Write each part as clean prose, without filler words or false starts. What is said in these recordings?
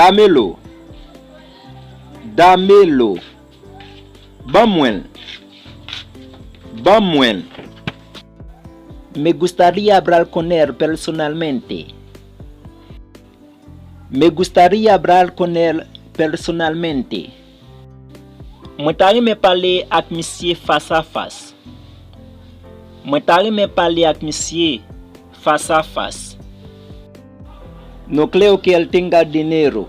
Dámelo. Dámelo. Bamwen. Bamwen. Me gustaría hablar con él personalmente. Me gustaría hablar con él personalmente. Moi t'arrive me parler avec monsieur face à face. Moi t'arrive me parler avec monsieur face à face. No creo que él tenga dinero.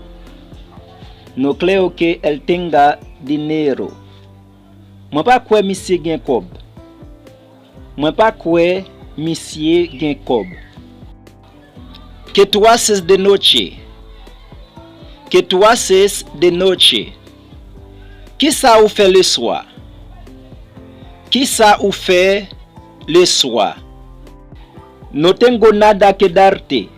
No creo que él tenga dinero. Moi pas quoi monsieur gen kob. Moi pas quoi monsieur gen kob. Que tú haces de noche? Que tú haces de noche? Qui ça ou fait le soir? Qui ça ou fait le soir? No tengo nada que darte.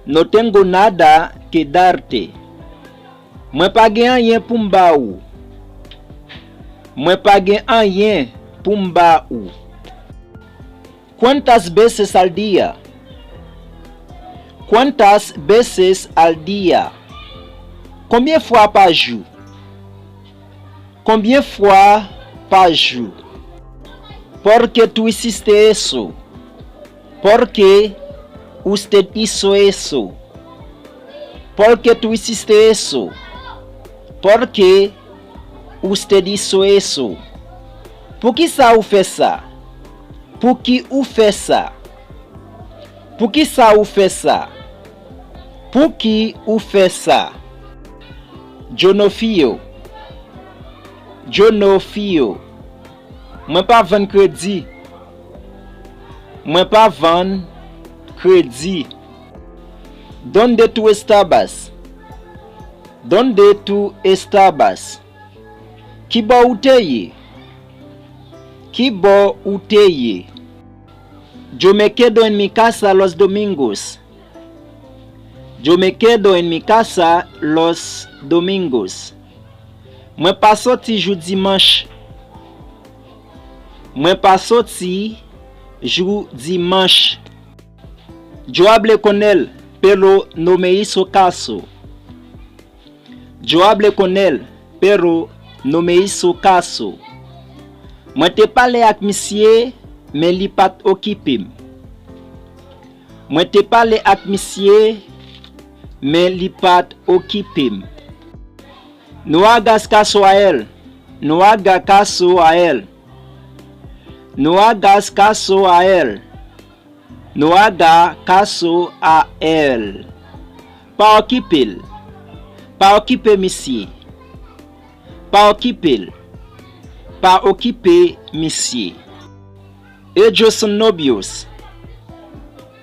No tengo nada que darte. Moi pas gen rien pour m'ba ou. Moi pas gen rien pour m'ba ou. ¿Cuántas veces al día? ¿Cuántas veces al día? Combien de fois par jour? Combien de fois par jour? ¿Por qué tú hiciste eso? ¿Por qué usted hizo eso? ¿Por qué tú hiciste eso? ¿Por qué usted hizo eso? ¿Por qué ça ou fait ça? ¿Por qué ou fait ça? ¿Por qué ça ou fait ça? ¿Por qué ou fait ça? Yo no fio. Yo no fio. Moi pas vendre crédit. Moi pas vendre crédit. ¿Dónde tú estabas? ¿Dónde tú estabas? ¿Qué bo uteye? ¿Qué bo uteye? Yo me quedo en mi casa los domingos. Yo me quedo en mi casa los domingos. Moi pas sorti jour dimanche. Moi pas sorti jour dimanche. Yo hablé con él, pero no me hizo caso. Yo hablé con él, pero no me hizo caso. Moi te parlé avec monsieur, mais li pat occupé. Moi te parlé avec monsieur, mais li pat occupé. No hagas caso a él. No haga caso a él. No hagas caso a él. No haga caso a él. Pas occupé. Pas occupé, monsieur. Pas occupé. Pas occupé, monsieur. Ellos son novios.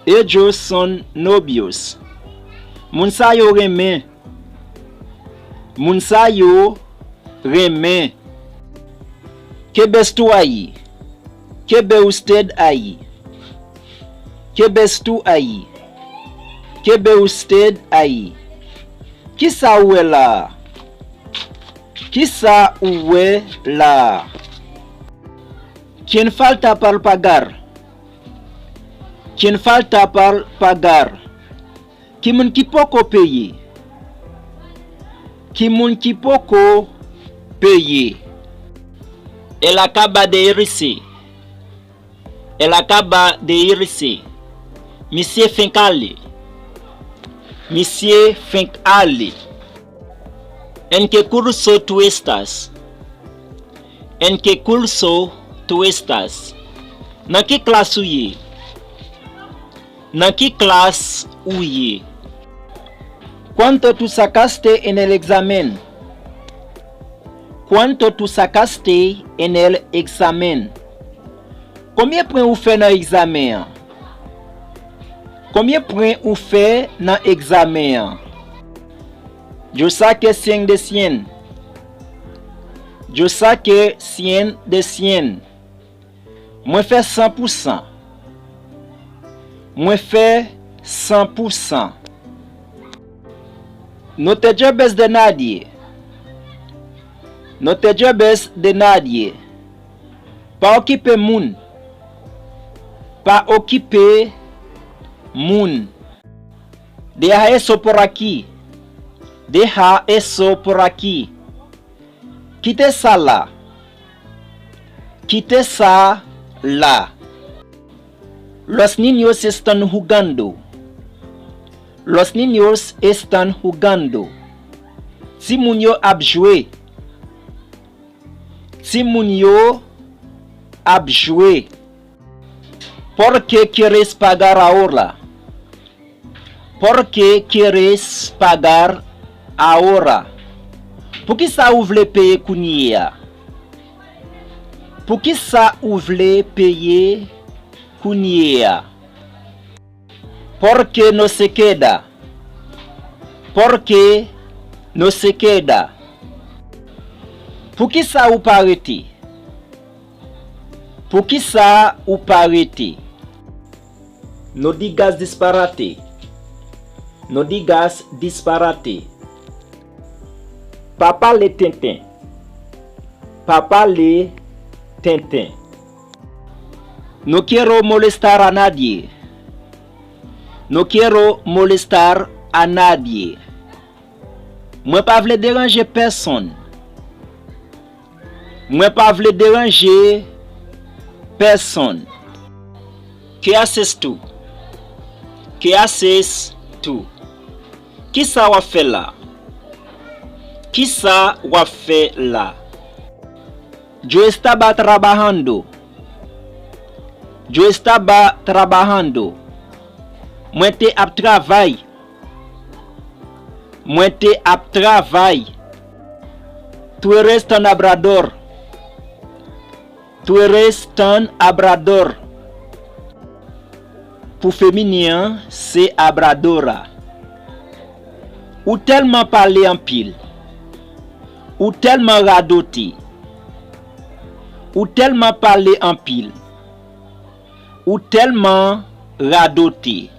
Ellos son novios. Monsayo remen. Monsayo remen. Que ves tú ahí? Que ve usted ahí? Que ves tú ahí? Que ve usted ahí? Qui ça ou est là? Qui ça ou est là? Quien falta para pagar? Quien falta para pagar? Qui moun ki poko paye? Qui moun ki poko paye? Elle acaba de irse. Elle acaba de irse. Monsieur Fincale. Monsieur Fincale. ¿En qué curso tú estás? ¿En qué curso tú estás? ¿En qué clase huye? ¿En qué clase huye? ¿Cuánto tú sacaste en el examen? ¿Cuánto tú sacaste en el examen? Combien de points vous fait dans l'examen? Combien de points vous fait dans l'examen? Yo saqué 100 de 100. Yo saqué 100 de 100. Moi fait 100%. Moi fait 100%. No te lleves de nadie. No te lleves de nadie. Pas occuper moun. Pas occuper moun. Deja eso por aquí. Deja eso por aquí. Quite ça là. Quite ça là. Los niños están jugando. Los niños están jugando. Ti moun yo ap joué. Ti moun yo ap joué. ¿Por qué quieres pagar ahora? ¿Por qué quieres pagar ahora? Pour qui ça ou vle payer kounia? Pour qui ça ou vle payer kounia? ¿Por qué no se queda? ¿Por qué no se queda? Pour qui ça ou pas arrêter? Pour qui ça ou pas arrêter? No digas disparate. No digas disparate. Papa le Tintin. Papa le Tintin. No quiero molestar a nadie. No quiero molestar a nadie. Moi pas vle déranger personne. Moi pas vle déranger personne. Que haces tú? Que haces tú? Qui ça wa fait là? Qui ça wa fait là? Yo estaba trabajando. Yo estaba trabajando. Moi te ap travail. Moi te ap travail. Tu eres tan hablador. Tu eres tan hablador. Pour féminin, c'est habladora. Ou tellement parler en pile. Ou tellement radoter. Ou tellement parler en pile. Ou tellement radoter.